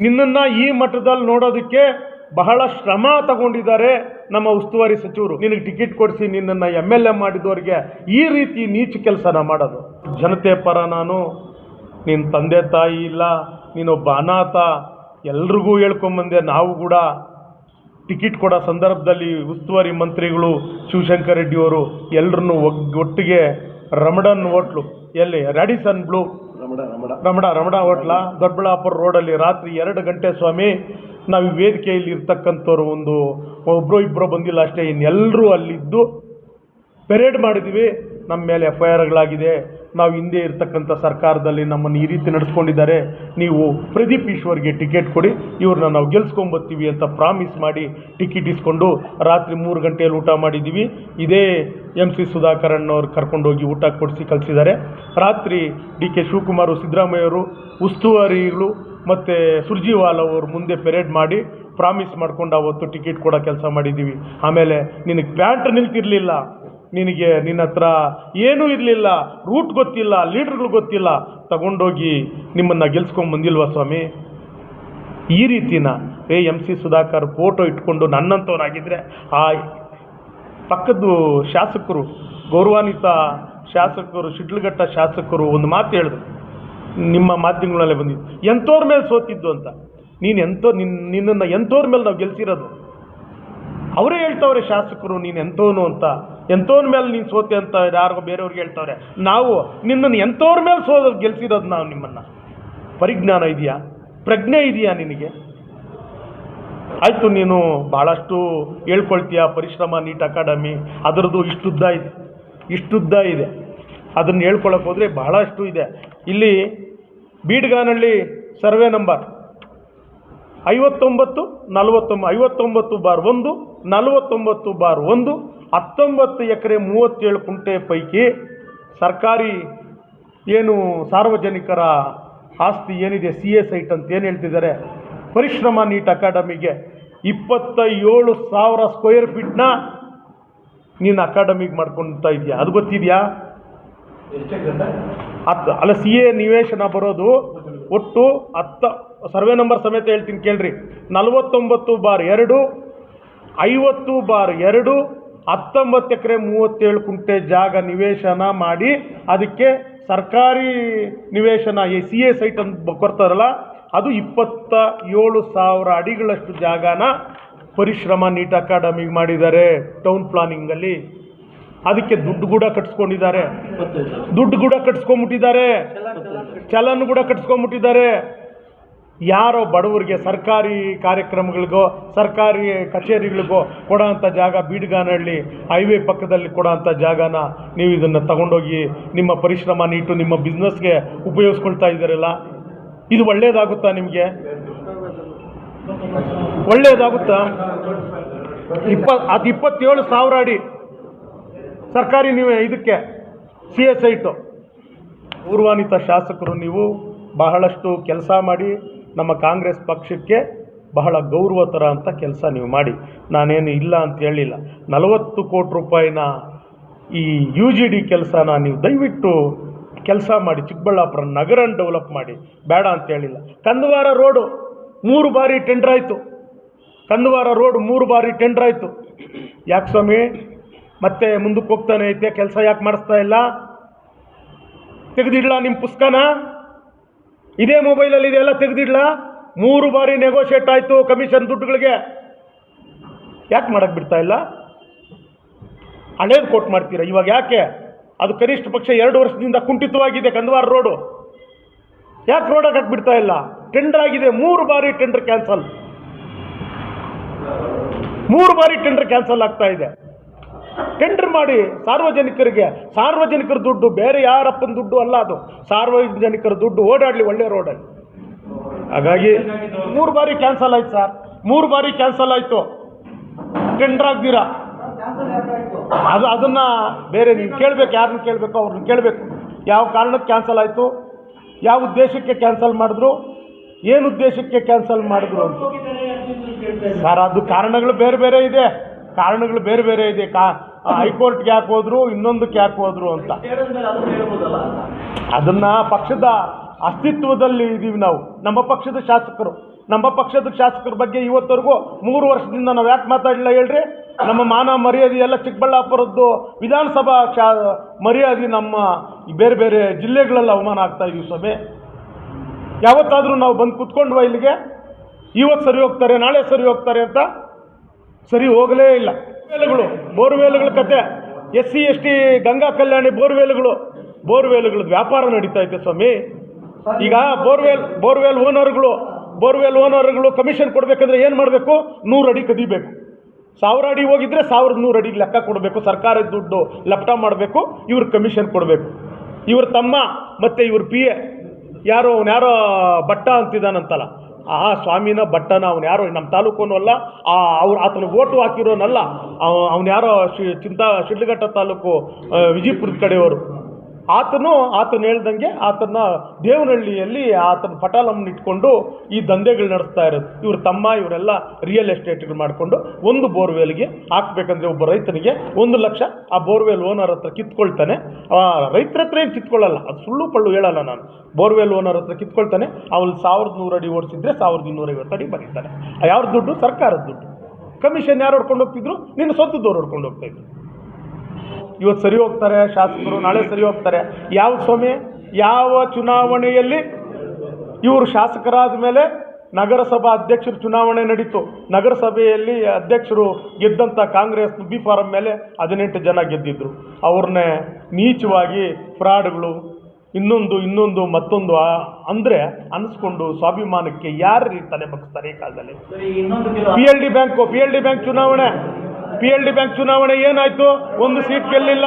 ನಿನ್ನನ್ನು ಈ ಮಟ್ಟದಲ್ಲಿ ನೋಡೋದಕ್ಕೆ ಬಹಳ ಶ್ರಮ ತಗೊಂಡಿದ್ದಾರೆ ನಮ್ಮ ಉಸ್ತುವಾರಿ ಸಚಿವರು. ನಿನಗೆ ಟಿಕೆಟ್ ಕೊಡಿಸಿ ನಿನ್ನನ್ನು MLA ಮಾಡಿದವರಿಗೆ ಈ ರೀತಿ ನೀಚ ಕೆಲಸನ ಮಾಡೋದು. ಜನತೆ ಪರ ನಾನು, ನಿನ್ನ ತಂದೆ ತಾಯಿ ಇಲ್ಲ, ನೀನೊಬ್ಬ ಅನಾಥ, ಎಲ್ರಿಗೂ ಹೇಳ್ಕೊಂಬಂದೆ. ನಾವು ಕೂಡ ಟಿಕೆಟ್ ಕೊಡೋ ಸಂದರ್ಭದಲ್ಲಿ ಉಸ್ತುವಾರಿ ಮಂತ್ರಿಗಳು ಶಿವಶಂಕರ್ ರೆಡ್ಡಿಯವರು ಎಲ್ಲರನ್ನೂ ಒಟ್ಟಿಗೆ ರಮಡನ್ ಹೋಟ್ಲು, ಎಲ್ಲಿ ರ್ಯಾಡಿಸನ್ ಬ್ಲೂ ರಮಡ ಹೋಟ್ಲ, ದೊಡ್ಡಬಳ್ಳಾಪುರ ರೋಡಲ್ಲಿ ರಾತ್ರಿ 2 ಗಂಟೆ ಸ್ವಾಮಿ, ನಾವು ವೇದಿಕೆಯಲ್ಲಿ ಇರ್ತಕ್ಕಂಥವ್ರು ಒಬ್ಬರು ಇಬ್ಬರು ಬಂದಿಲ್ಲ ಅಷ್ಟೇ, ಇನ್ನೆಲ್ಲರೂ ಅಲ್ಲಿದ್ದು ಪೆರೇಡ್ ಮಾಡಿದ್ವಿ. ನಮ್ಮ ಮೇಲೆ FIRಗಳಾಗಿದೆ, ನಾವು ಹಿಂದೆ ಇರ್ತಕ್ಕಂಥ ಸರ್ಕಾರದಲ್ಲಿ ನಮ್ಮನ್ನು ಈ ರೀತಿ ನಡೆಸ್ಕೊಂಡಿದ್ದಾರೆ, ನೀವು ಪ್ರದೀಪ್ ಈಶ್ವರ್ಗೆ ಟಿಕೆಟ್ ಕೊಡಿ, ಇವ್ರನ್ನ ನಾವು ಗೆಲ್ಸ್ಕೊಂಬರ್ತೀವಿ ಅಂತ ಪ್ರಾಮಿಸ್ ಮಾಡಿ ಟಿಕೆಟ್ ಇಸ್ಕೊಂಡು ರಾತ್ರಿ 3 ಗಂಟೆಯಲ್ಲಿ ಊಟ ಮಾಡಿದ್ದೀವಿ. ಇದೇ MC ಸುಧಾಕರ್ ಅಣ್ಣವ್ರು ಕರ್ಕೊಂಡೋಗಿ ಊಟ ಕೊಡಿಸಿ ಕಳಿಸಿದ್ದಾರೆ. ರಾತ್ರಿ DK ಶಿವಕುಮಾರ್, ಸಿದ್ದರಾಮಯ್ಯವರು, ಉಸ್ತುವಾರಿಗಳು ಮತ್ತು ಸುರ್ಜಿವಾಲ ಅವರು ಮುಂದೆ ಪೆರೇಡ್ ಮಾಡಿ ಪ್ರಾಮಿಸ್ ಮಾಡ್ಕೊಂಡು ಅವತ್ತು ಟಿಕೆಟ್ ಕೊಡೋ ಕೆಲಸ ಮಾಡಿದ್ದೀವಿ. ಆಮೇಲೆ ನಿನಗೆ ಪ್ಯಾಂಟ್ ನಿಲ್ತಿರಲಿಲ್ಲ, ನಿನ್ನ ಹತ್ರ ಏನೂ ಇರಲಿಲ್ಲ, ರೂಟ್ ಗೊತ್ತಿಲ್ಲ, ಲೀಡ್ರ್ಗಳು ಗೊತ್ತಿಲ್ಲ, ತಗೊಂಡೋಗಿ ನಿಮ್ಮನ್ನು ಗೆಲ್ಸ್ಕೊಂಬಂದಿಲ್ವ ಸ್ವಾಮಿ? ಈ ರೀತಿನ MC ಸುಧಾಕರ್ ಫೋಟೋ ಇಟ್ಕೊಂಡು ನನ್ನಂಥವನಾಗಿದ್ದರೆ ಆ ಪಕ್ಕದ್ದು ಶಾಸಕರು, ಗೌರವಾನ್ವಿತ ಶಾಸಕರು, ಶಿಡ್ಲಘಟ್ಟ ಶಾಸಕರು ಒಂದು ಮಾತು ಹೇಳಿದ್ರು, ನಿಮ್ಮ ಮಾಧ್ಯಮಗಳಲ್ಲೇ ಬಂದಿದ್ದು, ಎಂಥವ್ರ ಮೇಲೆ ಸೋತಿದ್ದು ಅಂತ. ನಿನ್ನನ್ನು ಎಂಥವ್ರ ಮೇಲೆ ನಾವು ಗೆಲ್ಸಿರೋದು? ಅವರೇ ಹೇಳ್ತವ್ರೆ ಶಾಸಕರು, ನೀನು ಎಂಥವನು ಅಂತ, ಎಂಥವ್ರ ಮೇಲೆ ನೀನು ಸೋತೆ ಅಂತ ಯಾರಿಗೋ ಬೇರೆಯವ್ರಿಗೆ ಹೇಳ್ತವ್ರೆ. ನಾವು ನಿನ್ನನ್ನು ಎಂಥವ್ರ ಮೇಲೆ ಗೆಲ್ಸಿರೋದು ನಾವು ನಿಮ್ಮನ್ನು. ಪರಿಜ್ಞಾನ ಇದೆಯಾ? ಪ್ರಜ್ಞೆ ಇದೆಯಾ ನಿನಗೆ? ಆಯಿತು, ನೀನು ಭಾಳಷ್ಟು ಹೇಳ್ಕೊಳ್ತೀಯ, ಪರಿಶ್ರಮ ನೀಟ್ ಅಕಾಡೆಮಿ ಅದರದ್ದು ಇಷ್ಟುದ್ದ ಇದೆ, ಅದನ್ನು ಹೇಳ್ಕೊಳಕ್ಕೆ ಹೋದರೆ ಬಹಳಷ್ಟು ಇದೆ. ಇಲ್ಲಿ ಬೀಡ್ಗಾನಹಳ್ಳಿ ಸರ್ವೆ ನಂಬರ್ 59/1 49/1 19 ಎಕರೆ 37 ಕುಂಟೆ ಪೈಕಿ ಸರ್ಕಾರಿ ಏನು ಸಾರ್ವಜನಿಕರ ಆಸ್ತಿ ಏನಿದೆ, CA ಸೈಟ್ ಅಂತ ಏನು ಹೇಳ್ತಿದ್ದಾರೆ, ಪರಿಶ್ರಮ ನೀಟ್ ಅಕಾಡೆಮಿಗೆ 27,000 ಸ್ಕ್ವೇರ್ ಫೀಟ್ನ ನೀನು ಅಕಾಡೆಮಿಗೆ ಮಾಡ್ಕೊಳ್ತಾ ಇದೆಯಾ? ಅದು ಗೊತ್ತಿದೆಯಾ? ಅಲ್ಲ, CA ನಿವೇಶನ ಬರೋದು ಒಟ್ಟು 10 ಸರ್ವೆ ನಂಬರ್ ಸಮೇತ ಹೇಳ್ತೀನಿ ಕೇಳ್ರಿ. 49/2 50/2 19 ಎಕರೆ 37 ಕುಂಟೆ ಜಾಗ ನಿವೇಶನ ಮಾಡಿ ಅದಕ್ಕೆ ಸರ್ಕಾರಿ ನಿವೇಶನ CA ಸೈಟ್ ಅಂತ ಕೊಡ್ತಾರಲ್ಲ, ಅದು 27,000 ಅಡಿಗಳಷ್ಟು ಜಾಗನ ಪರಿಶ್ರಮ ನೀಟ್ ಅಕಾಡೆಮಿಗೆ ಮಾಡಿದ್ದಾರೆ ಟೌನ್ ಪ್ಲಾನಿಂಗಲ್ಲಿ. ಅದಕ್ಕೆ ದುಡ್ಡು ಕೂಡ ಕಟ್ಸ್ಕೊಂಡಿದ್ದಾರೆ, ಚಲನ್ ಕೂಡ ಕಟ್ಸ್ಕೊಂಡ್ಬಿಟ್ಟಿದ್ದಾರೆ. ಯಾರೋ ಬಡವರಿಗೆ ಸರ್ಕಾರಿ ಕಾರ್ಯಕ್ರಮಗಳಿಗೋ ಸರ್ಕಾರಿ ಕಚೇರಿಗಳಿಗೋ ಕೊಡೋ ಅಂಥ ಜಾಗ, ಬೀಡ್ಗಾನಹಳ್ಳಿ ಹೈವೇ ಪಕ್ಕದಲ್ಲಿ ಕೊಡೋ ಅಂಥ ಜಾಗನ ನೀವು ಇದನ್ನು ತಗೊಂಡೋಗಿ ನಿಮ್ಮ ಪರಿಶ್ರಮ ನೀಟು ನಿಮ್ಮ ಬಿಸ್ನೆಸ್ಗೆ ಉಪಯೋಗಿಸ್ಕೊಳ್ತಾ ಇದ್ದಾರಲ್ಲ, ಇದು ಒಳ್ಳೆಯದಾಗುತ್ತಾ ನಿಮಗೆ? ಒಳ್ಳೆಯದಾಗುತ್ತಾ? 27,000 ಅಡಿ ಸರ್ಕಾರಿ ನೀವು ಇದಕ್ಕೆ CA ಸೈಟು. ಗೌರವಾನ್ವಿತ ಶಾಸಕರು, ನೀವು ಬಹಳಷ್ಟು ಕೆಲಸ ಮಾಡಿ ನಮ್ಮ ಕಾಂಗ್ರೆಸ್ ಪಕ್ಷಕ್ಕೆ ಬಹಳ ಗೌರವ ಥರ ಅಂತ ಕೆಲಸ ನೀವು ಮಾಡಿ, ನಾನೇನು ಇಲ್ಲ ಅಂತ ಹೇಳಿಲ್ಲ. 40 ಕೋಟಿ ರೂಪಾಯಿನ ಈ UGD ಕೆಲಸನ ನೀವು ದಯವಿಟ್ಟು ಕೆಲಸ ಮಾಡಿ, ಚಿಕ್ಕಬಳ್ಳಾಪುರ ನಗರನ ಡೆವಲಪ್ ಮಾಡಿ, ಬೇಡ ಅಂತ ಹೇಳಿಲ್ಲ. ಕಂದವಾರ ರೋಡು 3 ಬಾರಿ ಟೆಂಡರ್ ಆಯಿತು, ಕಂದವಾರ ರೋಡ್ 3 ಬಾರಿ ಟೆಂಡರ್ ಆಯಿತು. ಯಾಕೆ ಸ್ವಾಮಿ ಮತ್ತೆ ಮುಂದಕ್ಕೆ ಹೋಗ್ತಾನೆ ಐತೆ, ಕೆಲಸ ಯಾಕೆ ಮಾಡಿಸ್ತಾ ಇಲ್ಲ? ತೆಗೆದಿಡ್ಲಾ ನಿಮ್ಮ ಪುಸ್ತಕನ? ಇದೇ ಮೊಬೈಲಲ್ಲಿ ಇದೆಲ್ಲ ತೆಗೆದಿಡ್ಲಾ? 3 ಬಾರಿ ನೆಗೋಷಿಯೇಟ್ ಆಯಿತು ಕಮಿಷನ್ ದುಡ್ಡುಗಳಿಗೆ, ಯಾಕೆ ಮಾಡೋಕ್ಕೆ ಬಿಡ್ತಾ ಇಲ್ಲ? ಹಳೇದು ಕೋಟ್ ಮಾಡ್ತೀರಾ ಇವಾಗ ಯಾಕೆ? ಅದು ಕನಿಷ್ಠ ಪಕ್ಷ 2 ವರ್ಷದಿಂದ ಕುಂಠಿತವಾಗಿದೆ ಕಂದವಾರ ರೋಡು, ಯಾಕೆ ರೋಡ್ ಹಾಕಕ್ಕೆ ಬಿಡ್ತಾ ಇಲ್ಲ? ಟೆಂಡರ್ ಆಗಿದೆ, 3 ಬಾರಿ ಟೆಂಡರ್ ಕ್ಯಾನ್ಸಲ್, 3 ಬಾರಿ ಟೆಂಡರ್ ಕ್ಯಾನ್ಸಲ್ ಆಗ್ತಾ ಇದೆ. ಟೆಂಡರ್ ಮಾಡಿ ಸಾರ್ವಜನಿಕರ ದುಡ್ಡು, ಬೇರೆ ಯಾರಪ್ಪನ ದುಡ್ಡು ಅಲ್ಲ, ಅದು ಸಾರ್ವಜನಿಕರ ದುಡ್ಡು ಓಡಾಡಲಿ ಒಳ್ಳೆ ರೋಡಲ್ಲಿ. ಹಾಗಾಗಿ 3 ಬಾರಿ ಕ್ಯಾನ್ಸಲ್ ಆಯ್ತು ಸರ್, 3 ಬಾರಿ ಕ್ಯಾನ್ಸಲ್ ಆಯಿತು, ಟೆಂಡರ್ ಆಗ್ದಿರಾ. ಅದನ್ನು ಬೇರೆ ನೀವು ಕೇಳಬೇಕು, ಯಾರನ್ನ ಕೇಳಬೇಕು ಅವ್ರನ್ನ ಕೇಳಬೇಕು. ಯಾವ ಕಾರಣಕ್ಕೆ ಕ್ಯಾನ್ಸಲ್ ಆಯಿತು, ಯಾವ ಉದ್ದೇಶಕ್ಕೆ ಕ್ಯಾನ್ಸಲ್ ಮಾಡಿದ್ರು, ಏನು ಉದ್ದೇಶಕ್ಕೆ ಕ್ಯಾನ್ಸಲ್ ಮಾಡಿದ್ರು ಅಂತ ಸರ್, ಅದು ಕಾರಣಗಳು ಬೇರೆ ಬೇರೆ ಇದೆ. ಹೈಕೋರ್ಟ್ಗೆ ಯಾಕೆ ಹೋದ್ರು, ಇನ್ನೊಂದಕ್ಕೆ ಯಾಕೆ ಹೋದ್ರು ಅಂತ ಅದನ್ನು ಪಕ್ಷದ ಅಸ್ತಿತ್ವದಲ್ಲಿ ಇದ್ದೀವಿ ನಾವು. ನಮ್ಮ ಪಕ್ಷದ ಶಾಸಕರ ಬಗ್ಗೆ ಇವತ್ತವರೆಗೂ 3 ವರ್ಷದಿಂದ ನಾವು ಯಾಕೆ ಮಾತಾಡಲಿಲ್ಲ ಹೇಳ್ರಿ? ನಮ್ಮ ಮಾನ ಮರ್ಯಾದೆ ಎಲ್ಲ ಚಿಕ್ಕಬಳ್ಳಾಪುರದ್ದು ವಿಧಾನಸಭಾ ಮರ್ಯಾದೆ ನಮ್ಮ ಬೇರೆ ಬೇರೆ ಜಿಲ್ಲೆಗಳೆಲ್ಲ ಅವಮಾನ ಆಗ್ತಾ ಇದೀವಿ ಸ್ವಾಮಿ. ಯಾವತ್ತಾದರೂ ನಾವು ಬಂದು ಕುತ್ಕೊಂಡ್ವಾ ಇಲ್ಲಿಗೆ? ಇವತ್ತು ಸರಿ ಹೋಗ್ತಾರೆ, ನಾಳೆ ಸರಿ ಹೋಗ್ತಾರೆ ಅಂತ ಸರಿ ಹೋಗಲೇ ಇಲ್ಲ. ಬೋರ್ವೆಲ್ಗಳ ಕತೆ, SC ST ಗಂಗಾ ಕಲ್ಯಾಣಿ ಬೋರ್ವೆಲ್ಗಳದ್ದು ವ್ಯಾಪಾರ ನಡೀತಾ ಐತೆ ಸ್ವಾಮಿ. ಈಗ ಬೋರ್ವೆಲ್ ಓನರ್ಗಳು ಕಮಿಷನ್ ಕೊಡಬೇಕಂದ್ರೆ ಏನು ಮಾಡಬೇಕು? 100 ಅಡಿ ಕದಿಬೇಕು. 1000 ಅಡಿ ಹೋಗಿದ್ರೆ 1100 ಅಡಿಗೆ ಲೆಕ್ಕ ಕೊಡಬೇಕು. ಸರ್ಕಾರದ ದುಡ್ಡು ಲಪ್ಟ ಮಾಡಬೇಕು, ಇವ್ರು ಕಮಿಷನ್ ಕೊಡಬೇಕು. ಇವ್ರ ತಮ್ಮ ಮತ್ತು ಇವ್ರ PA ಯಾರೋ ಭಟ್ಟ ಅಂತಿದ್ದಾನಂತಲ್ಲ, ಆ ಸ್ವಾಮಿನ ಭಟ್ಟನ ಅವನು ಯಾರೋ ನಮ್ಮ ತಾಲೂಕನು ಅಲ್ಲ, ಆತನಿಗೆ ಓಟು ಹಾಕಿರೋನಲ್ಲ, ಅವನು ಯಾರೋ ಶಿಡ್ಲಘಟ್ಟ ತಾಲೂಕು ವಿಜಯಪುರದ ಕಡೆಯವರು. ಆತನು ಹೇಳ್ದಂಗೆ ಆತನ ದೇವನಹಳ್ಳಿಯಲ್ಲಿ ಆತನ ಪಟಾಲಮ್ಮನ ಇಟ್ಕೊಂಡು ಈ ದಂಧೆಗಳು ನಡೆಸ್ತಾ ಇರೋದು. ಇವ್ರ ತಮ್ಮ ಇವರೆಲ್ಲ ರಿಯಲ್ ಎಸ್ಟೇಟ್ಗಳು ಮಾಡಿಕೊಂಡು ಒಂದು ಬೋರ್ವೆಲ್ಗೆ ಹಾಕ್ಬೇಕಂದ್ರೆ ಒಬ್ಬ ರೈತನಿಗೆ 1 ಲಕ್ಷ ಆ ಬೋರ್ವೆಲ್ ಓನರ್ ಹತ್ರ ಕಿತ್ಕೊಳ್ತಾನೆ. ರೈತರ ಹತ್ರ ಏನು ಕಿತ್ಕೊಳ್ಳಲ್ಲ, ಅದು ಸುಳ್ಳು ಪಳ್ಳು ಹೇಳಲ್ಲ ನಾನು. ಬೋರ್ವೆಲ್ ಓನರ್ ಹತ್ರ ಕಿತ್ಕೊಳ್ತಾನೆ. ಅವನು 1100 ಅಡಿ ಓಡಿಸಿದ್ರೆ 1250 ಅಡಿ ಬರೀತಾನೆ. ಯಾವ ದುಡ್ಡು? ಸರ್ಕಾರದ ದುಡ್ಡು. ಕಮಿಷನ್ ಯಾರು ಹೊಡ್ಕೊಂಡು ಹೋಗ್ತಿದ್ರು? ನಿನ್ನ ಸ್ವಂತದವ್ರು ಹೊಡ್ಕೊಂಡು ಹೋಗ್ತಾಯಿದ್ರು. ಇವತ್ತು ಸರಿ ಹೋಗ್ತಾರೆ ಶಾಸಕರು, ನಾಳೆ ಸರಿ ಹೋಗ್ತಾರೆ. ಯಾವ ಸ್ವಾಮಿ? ಯಾವ ಚುನಾವಣೆಯಲ್ಲಿ ಇವರು ಶಾಸಕರಾದ ಮೇಲೆ ನಗರಸಭಾ ಅಧ್ಯಕ್ಷರು ಚುನಾವಣೆ ನಡೀತು. ನಗರಸಭೆಯಲ್ಲಿ ಅಧ್ಯಕ್ಷರು ಗೆದ್ದಂಥ ಕಾಂಗ್ರೆಸ್ B ಫಾರಂ ಮೇಲೆ 18 ಜನ ಗೆದ್ದಿದ್ರು. ಅವ್ರನ್ನೇ ನೀಚವಾಗಿ ಫ್ರಾಡ್ಗಳು ಇನ್ನೊಂದು ಮತ್ತೊಂದು ಅಂದರೆ ಅನ್ನಿಸ್ಕೊಂಡು ಸ್ವಾಭಿಮಾನಕ್ಕೆ ಯಾರು ತಲೆ ಬಗ್ಸ್ತಾರೆ ಈ ಕಾಲದಲ್ಲಿ? PLD ಬ್ಯಾಂಕ್ ಚುನಾವಣೆ ಏನಾಯಿತು? 1 ಸೀಟ್ ಗೆಲ್ಲಿಲ್ಲ.